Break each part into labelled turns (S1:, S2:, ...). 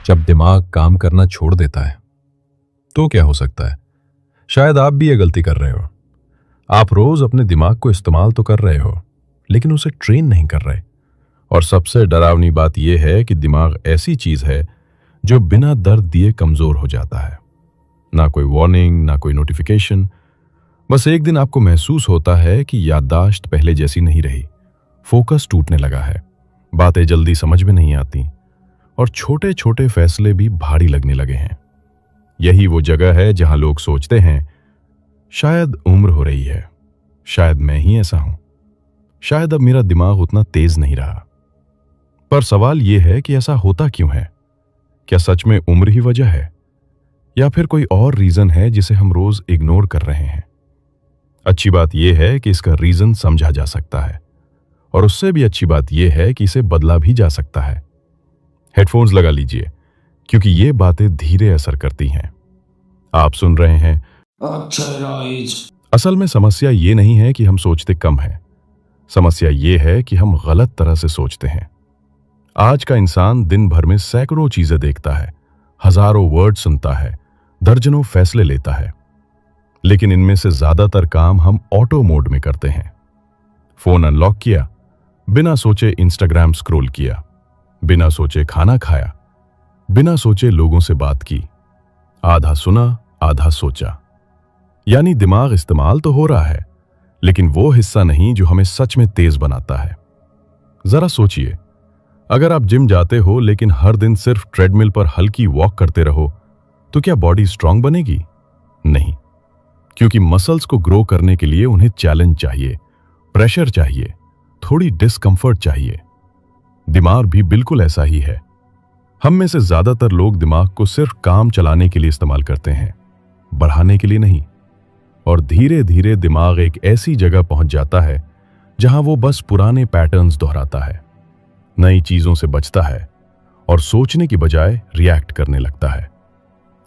S1: जब दिमाग काम करना छोड़ देता है तो क्या हो सकता है? शायद आप भी ये गलती कर रहे हो। आप रोज अपने दिमाग को इस्तेमाल तो कर रहे हो, लेकिन उसे ट्रेन नहीं कर रहे। और सबसे डरावनी बात यह है कि दिमाग ऐसी चीज है जो बिना दर्द दिए कमजोर हो जाता है। ना कोई वार्निंग, ना कोई नोटिफिकेशन, बस एक दिन आपको महसूस होता है कि याददाश्त पहले जैसी नहीं रही, फोकस टूटने लगा है, बातें जल्दी समझ में नहीं आती और छोटे छोटे फैसले भी भारी लगने लगे हैं। यही वो जगह है जहां लोग सोचते हैं शायद उम्र हो रही है, शायद मैं ही ऐसा हूं, शायद अब मेरा दिमाग उतना तेज नहीं रहा। पर सवाल यह है कि ऐसा होता क्यों है? क्या सच में उम्र ही वजह है, या फिर कोई और रीजन है जिसे हम रोज इग्नोर कर रहे हैं? अच्छी बात यह है कि इसका रीजन समझा जा सकता है, और उससे भी अच्छी बात यह है कि इसे बदला भी जा सकता है। हेडफोन्स लगा लीजिए, क्योंकि ये बातें धीरे असर करती हैं। आप सुन रहे हैं असल में समस्या ये नहीं है कि हम सोचते कम है, समस्या ये है कि हम गलत तरह से सोचते हैं। आज का इंसान दिन भर में सैकड़ों चीजें देखता है, हजारों वर्ड सुनता है, दर्जनों फैसले लेता है, लेकिन इनमें से ज्यादातर काम हम ऑटो मोड में करते हैं। फोन अनलॉक किया, बिना सोचे इंस्टाग्राम स्क्रॉल किया, बिना सोचे खाना खाया, बिना सोचे लोगों से बात की, आधा सुना आधा सोचा। यानी दिमाग इस्तेमाल तो हो रहा है, लेकिन वो हिस्सा नहीं जो हमें सच में तेज बनाता है। जरा सोचिए, अगर आप जिम जाते हो लेकिन हर दिन सिर्फ ट्रेडमिल पर हल्की वॉक करते रहो, तो क्या बॉडी स्ट्रांग बनेगी? नहीं, क्योंकि मसल्स को ग्रो करने के लिए उन्हें चैलेंज चाहिए, प्रेशर चाहिए, थोड़ी डिस्कंफर्ट चाहिए। दिमाग भी बिल्कुल ऐसा ही है। हम में से ज्यादातर लोग दिमाग को सिर्फ काम चलाने के लिए इस्तेमाल करते हैं, बढ़ाने के लिए नहीं। और धीरे धीरे दिमाग एक ऐसी जगह पहुंच जाता है जहां वो बस पुराने पैटर्न्स दोहराता है, नई चीजों से बचता है और सोचने की बजाय रिएक्ट करने लगता है।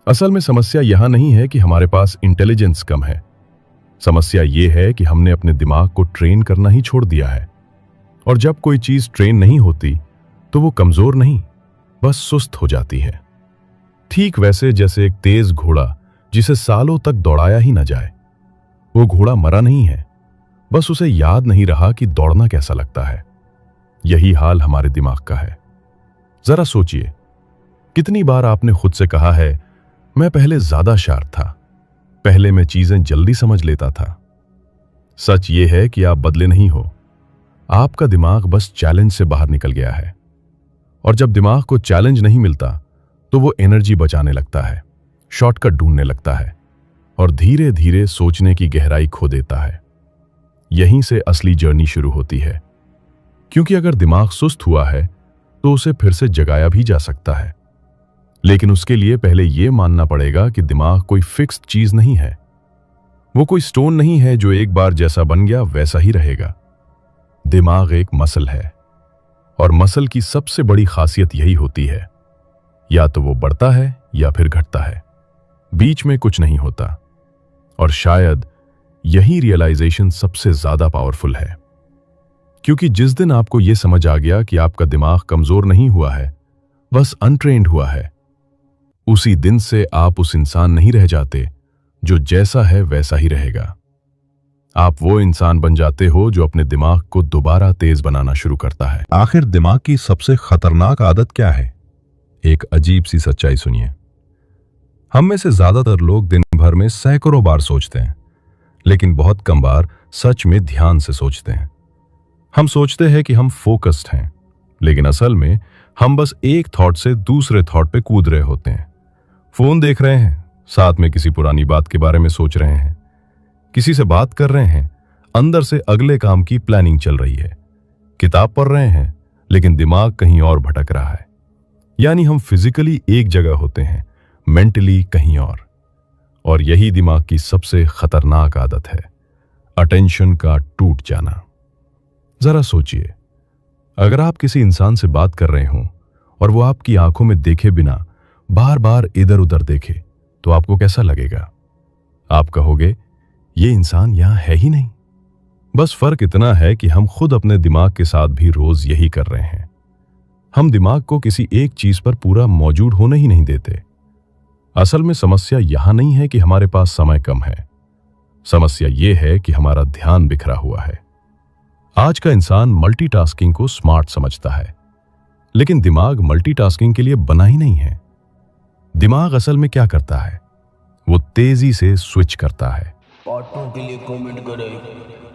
S1: असल में समस्या यहां नहीं है कि हमारे पास इंटेलिजेंस कम है, समस्या यह है कि हमने अपने दिमाग को ट्रेन करना ही छोड़ दिया है। और जब कोई चीज ट्रेन नहीं होती तो वो कमजोर नहीं, बस सुस्त हो जाती है। ठीक वैसे जैसे एक तेज घोड़ा जिसे सालों तक दौड़ाया ही न जाए। वो घोड़ा मरा नहीं है, बस उसे याद नहीं रहा कि दौड़ना कैसा लगता है। यही हाल हमारे दिमाग का है। जरा सोचिए, कितनी बार आपने खुद से कहा है, मैं पहले ज्यादा शार्प था, पहले मैं चीजें जल्दी समझ लेता था। सच यह है कि आप बदले नहीं हो, आपका दिमाग बस चैलेंज से बाहर निकल गया है। और जब दिमाग को चैलेंज नहीं मिलता तो वो एनर्जी बचाने लगता है, शॉर्टकट ढूंढने लगता है और धीरे धीरे सोचने की गहराई खो देता है। यहीं से असली जर्नी शुरू होती है, क्योंकि अगर दिमाग सुस्त हुआ है तो उसे फिर से जगाया भी जा सकता है, लेकिन उसके लिए पहले यह मानना पड़ेगा कि दिमाग कोई फिक्स्ड चीज नहीं है। वो कोई स्टोन नहीं है जो एक बार जैसा बन गया वैसा ही रहेगा। दिमाग एक मसल है, और मसल की सबसे बड़ी खासियत यही होती है, या तो वो बढ़ता है या फिर घटता है, बीच में कुछ नहीं होता। और शायद यही रियलाइजेशन सबसे ज्यादा पावरफुल है, क्योंकि जिस दिन आपको यह समझ आ गया कि आपका दिमाग कमजोर नहीं हुआ है, बस अनट्रेन्ड हुआ है, उसी दिन से आप उस इंसान नहीं रह जाते जो जैसा है वैसा ही रहेगा। आप वो इंसान बन जाते हो जो अपने दिमाग को दोबारा तेज बनाना शुरू करता है।
S2: आखिर दिमाग की सबसे खतरनाक आदत क्या है?
S1: एक अजीब सी सच्चाई सुनिए। हम में से ज्यादातर लोग दिन भर में सैकड़ों बार सोचते हैं, लेकिन बहुत कम बार सच में ध्यान से सोचते हैं। हम सोचते हैं कि हम फोकस्ड हैं, लेकिन असल में हम बस एक थॉट से दूसरे थॉट पे कूद रहे होते हैं। फोन देख रहे हैं, साथ में किसी पुरानी बात के बारे में सोच रहे हैं, किसी से बात कर रहे हैं, अंदर से अगले काम की प्लानिंग चल रही है, किताब पढ़ रहे हैं, लेकिन दिमाग कहीं और भटक रहा है। यानी हम फिजिकली एक जगह होते हैं, मेंटली कहीं और यही दिमाग की सबसे खतरनाक आदत है, अटेंशन का टूट जाना। जरा सोचिए, अगर आप किसी इंसान से बात कर रहे हों और वो आपकी आंखों में देखे बिना बार बार इधर उधर देखे, तो आपको कैसा लगेगा? आप कहोगे, ये इंसान यहां है ही नहीं। बस फर्क इतना है कि हम खुद अपने दिमाग के साथ भी रोज यही कर रहे हैं। हम दिमाग को किसी एक चीज पर पूरा मौजूद होने ही नहीं देते। असल में समस्या यहां नहीं है कि हमारे पास समय कम है, समस्या यह है कि हमारा ध्यान बिखरा हुआ है। आज का इंसान मल्टीटास्किंग को स्मार्ट समझता है, लेकिन दिमाग मल्टीटास्किंग के लिए बना ही नहीं है। दिमाग असल में क्या करता है? वो तेजी से स्विच करता है।
S3: पार्ट 2 के लिए कमेंट करें।